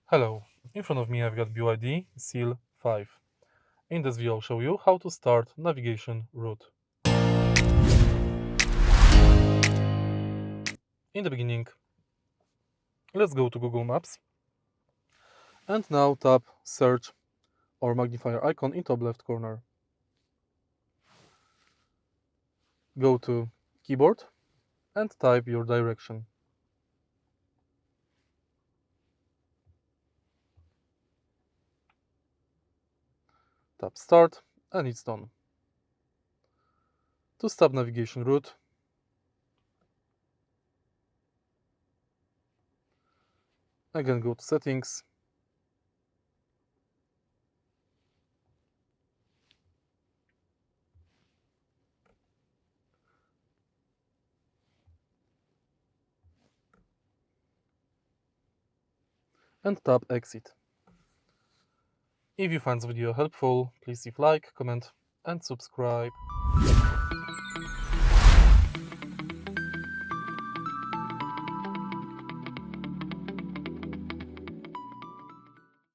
Hello, in front of me I've got BYD SEAL 5. In this video I'll show you how to start navigation route. In the beginning, let's go to Google Maps and now tap search or magnifier icon in top left corner. Go to keyboard and type your direction. Tap start and it's done. To stop navigation route, again go to settings, and tap exit. If you find this video helpful, please leave like, comment and subscribe.